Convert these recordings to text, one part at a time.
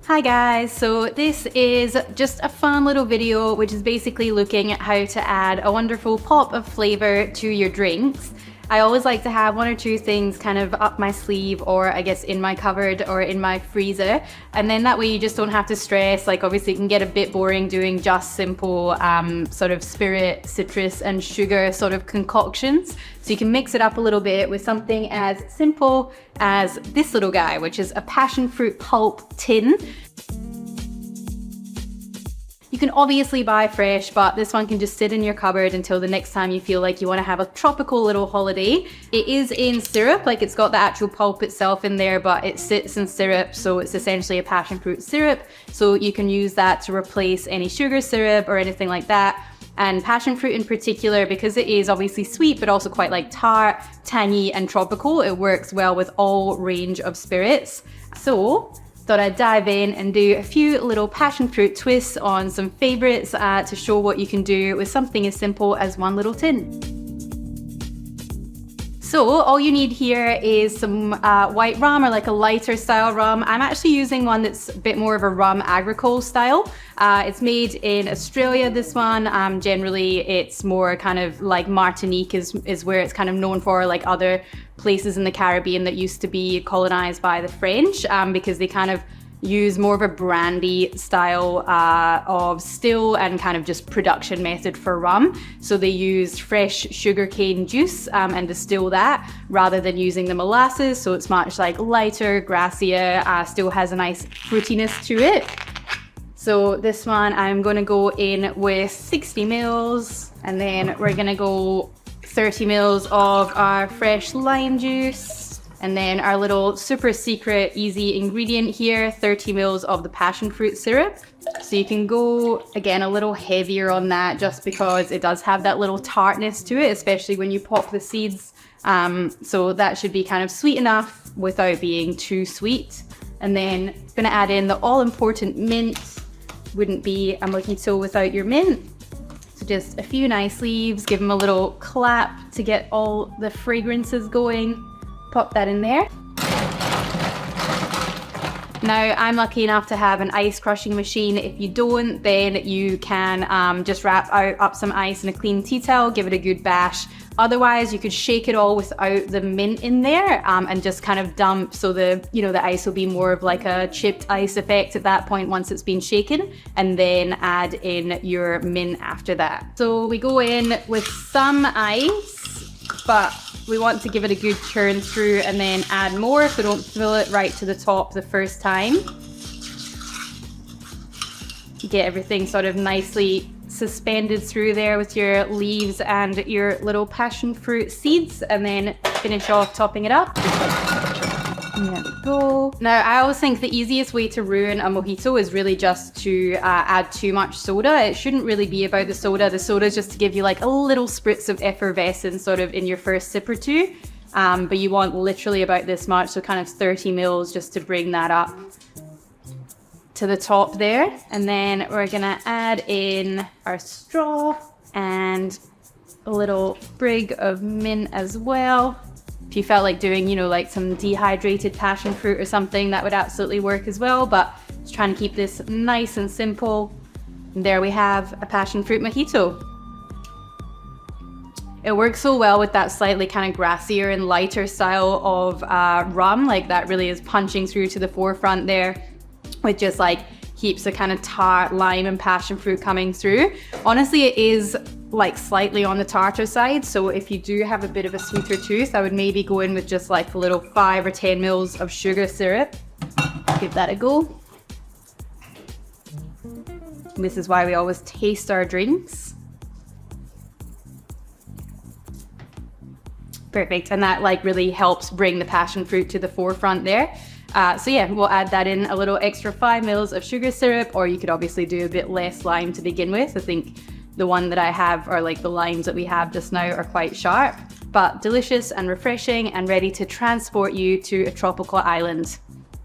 Hi guys, so this is just a fun little video which is basically looking at how to add a wonderful pop of flavor to your drinks. I always like to have one or two things kind of up my sleeve, or I guess in my cupboard or in my freezer, and then that way you just don't have to stress. Like obviously it can get a bit boring doing just simple sort of spirit, citrus and sugar sort of concoctions. So you can mix it up a little bit with something as simple as this little guy, which is a passion fruit pulp tin. You can obviously buy fresh, but this one can just sit in your cupboard until the next time you feel like you want to have a tropical little holiday. It is in syrup, like it's got the actual pulp itself in there, but it sits in syrup, so it's essentially a passion fruit syrup. So you can use that to replace any sugar syrup or anything like that. And passion fruit in particular, because it is obviously sweet, but also quite like tart, tangy and tropical, it works well with all range of spirits. So thought I'd dive in and do a few little passion fruit twists on some favorites to show what you can do with something as simple as one little tin. So all you need here is some white rum, or like a lighter style rum. I'm actually using one that's a bit more of a rum agricole style. It's made in Australia, this one. Generally it's more kind of like Martinique is where it's kind of known for, like other places in the Caribbean that used to be colonized by the French, because they kind of use more of a brandy style of still and kind of just production method for rum. So they use fresh sugarcane juice and distill that rather than using the molasses. So it's much like lighter, grassier, still has a nice fruitiness to it. So this one I'm going to go in with 60 mils, and then we're going to go 30 mils of our fresh lime juice. And then our little super secret easy ingredient here, 30 mils of the passion fruit syrup. So you can go, again, a little heavier on that just because it does have that little tartness to it, especially when you pop the seeds. So that should be kind of sweet enough without being too sweet. And then I'm gonna add in the all-important mint. Wouldn't be a mojito without your mint. So just a few nice leaves, give them a little clap to get all the fragrances going. Pop that in there. Now I'm lucky enough to have an ice crushing machine. If you don't, then you can just wrap up some ice in a clean tea towel, give it a good bash. Otherwise, you could shake it all without the mint in there and just kind of dump, so the ice will be more of like a chipped ice effect at that point once it's been shaken, and then add in your mint after that. So we go in with some ice, but we want to give it a good churn through and then add more, so don't fill it right to the top the first time. Get everything sort of nicely suspended through there with your leaves and your little passion fruit seeds, and then finish off topping it up. There we go. Now I always think the easiest way to ruin a mojito is really just to add too much soda. It shouldn't really be about the soda. The soda is just to give you like a little spritz of effervescence sort of in your first sip or two. But you want literally about this much, so kind of 30 mils just to bring that up to the top there. And then we're gonna add in our straw and a little sprig of mint as well. If you felt like doing, like some dehydrated passion fruit or something, that would absolutely work as well, but just trying to keep this nice and simple. And there we have a passion fruit mojito. It works so well with that slightly kind of grassier and lighter style of rum, like that really is punching through to the forefront there, with just like heaps of kind of tart lime and passion fruit coming through. Honestly, it is like slightly on the tartar side, so if you do have a bit of a sweeter tooth, I would maybe go in with just like a little 5 or 10 mils of sugar syrup. Give that a go. This is why we always taste our drinks. Perfect, and that like really helps bring the passion fruit to the forefront there. So yeah, we'll add that in, a little extra 5 mils of sugar syrup, or you could obviously do a bit less lime to begin with. I think the one that I have, or like the limes that we have just now, are quite sharp, but delicious and refreshing and ready to transport you to a tropical island.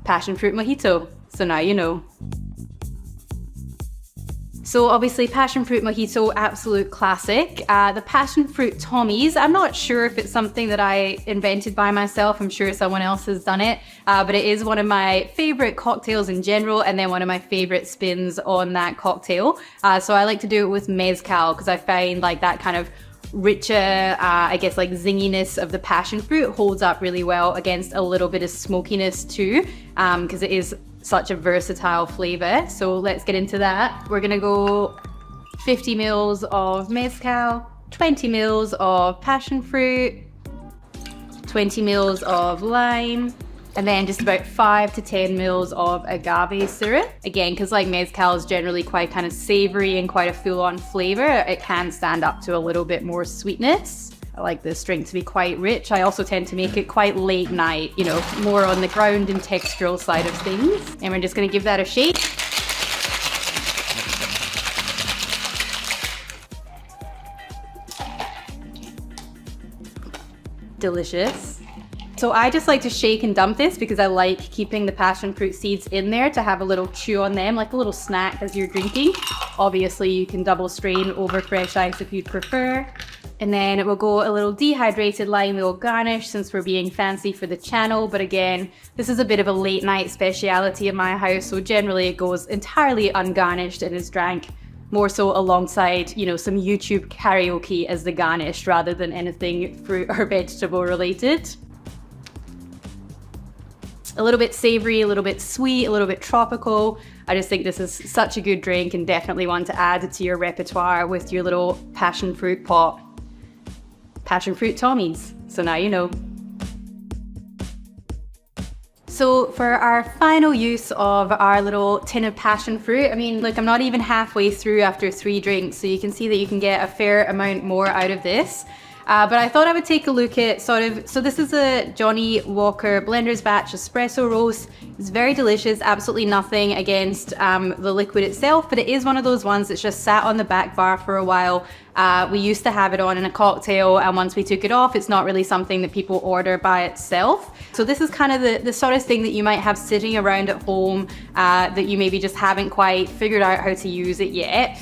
Passion fruit mojito, so now you know. So obviously passion fruit mojito, absolute classic. The passion fruit Tommies, I'm not sure if it's something that I invented by myself. I'm sure someone else has done it, but it is one of my favorite cocktails in general, and then one of my favorite spins on that cocktail. So I like to do it with mezcal because I find like that kind of richer, I guess like zinginess of the passion fruit holds up really well against a little bit of smokiness too, because it is such a versatile flavor. So let's get into that. We're gonna go 50 mils of mezcal, 20 mils of passion fruit, 20 mils of lime, and then just about 5 to 10 mils of agave syrup. Again, because like mezcal is generally quite kind of savory and quite a full-on flavor, it can stand up to a little bit more sweetness. I like this drink to be quite rich. I also tend to make it quite late night, you know, more on the ground and textural side of things. And we're just gonna give that a shake. Delicious. So I just like to shake and dump this because I like keeping the passion fruit seeds in there to have a little chew on them, like a little snack as you're drinking. Obviously you can double strain over fresh ice if you'd prefer. And then we'll go a little dehydrated lime, little garnish since we're being fancy for the channel. But again, this is a bit of a late night speciality in my house. So generally it goes entirely ungarnished and is drank more so alongside, you know, some YouTube karaoke as the garnish rather than anything fruit or vegetable related. A little bit savory, a little bit sweet, a little bit tropical. I just think this is such a good drink and definitely one to add to your repertoire with your little passion fruit pot. Passion fruit Tommies. So now you know. So for our final use of our little tin of passion fruit, I mean, look, I'm not even halfway through after 3 drinks, so you can see that you can get a fair amount more out of this. But I thought I would take a look at so this is a Johnny Walker Blender's Batch Espresso Roast. It's very delicious, absolutely nothing against the liquid itself, but it is one of those ones that's just sat on the back bar for a while. We used to have it on in a cocktail, and once we took it off, it's not really something that people order by itself. So this is kind of the sort of thing that you might have sitting around at home that you maybe just haven't quite figured out how to use it yet.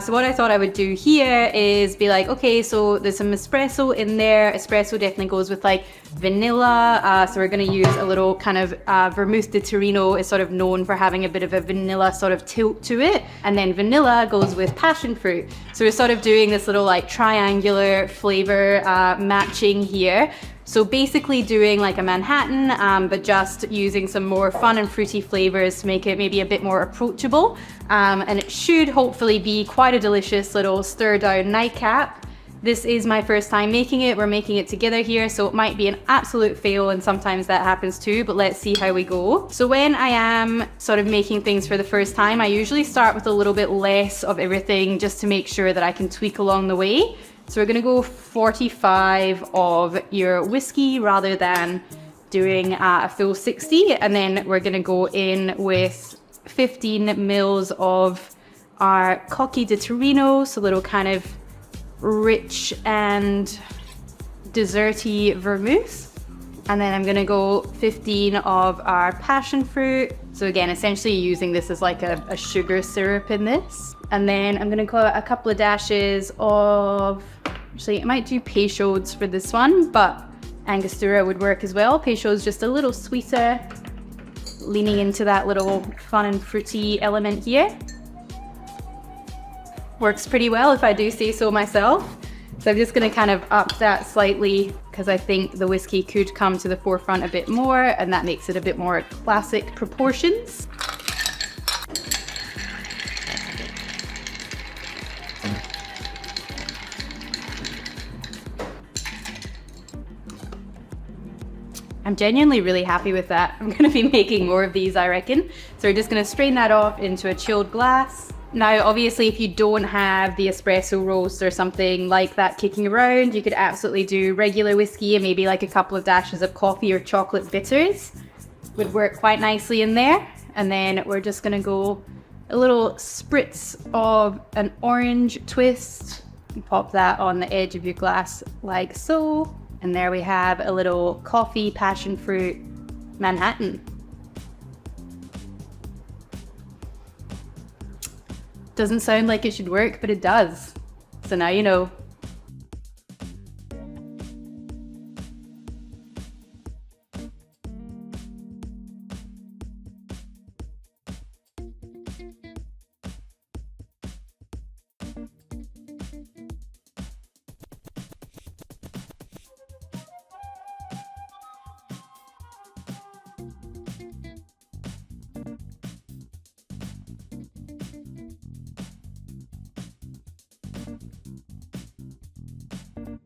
So what I thought I would do here is be like, okay, so there's some espresso in there. Espresso definitely goes with like vanilla. So we're gonna use a little kind of vermouth de Torino is sort of known for having a bit of a vanilla sort of tilt to it. And then vanilla goes with passion fruit. So we're sort of doing this little like triangular flavor matching here. So basically doing like a Manhattan, but just using some more fun and fruity flavors to make it maybe a bit more approachable. And it should hopefully be quite a delicious little stir down nightcap. This is my first time making it. We're making it together here, so it might be an absolute fail, and sometimes that happens too, but let's see how we go. So when I am sort of making things for the first time, I usually start with a little bit less of everything just to make sure that I can tweak along the way. So we're gonna go 45 of your whiskey rather than doing a full 60. And then we're gonna go in with 15 mils of our Coque de Torino, so a little kind of rich and desserty vermouth. And then I'm gonna go 15 of our passion fruit. So again, essentially using this as like a sugar syrup in this. And then I'm gonna go a couple of dashes of, actually I might do Peychauds for this one, but Angostura would work as well. Peychaud's just a little sweeter, leaning into that little fun and fruity element here. Works pretty well if I do say so myself. So I'm just gonna kind of up that slightly because I think the whiskey could come to the forefront a bit more, and that makes it a bit more classic proportions. I'm genuinely really happy with that. I'm gonna be making more of these, I reckon. So we're just gonna strain that off into a chilled glass. Now, obviously, if you don't have the espresso roast or something like that kicking around, you could absolutely do regular whiskey and maybe like a couple of dashes of coffee or chocolate bitters. Would work quite nicely in there. And then we're just gonna go a little spritz of an orange twist. Pop that on the edge of your glass like so. And there we have a little coffee passion fruit Manhattan. Doesn't sound like it should work, but it does. So now you know.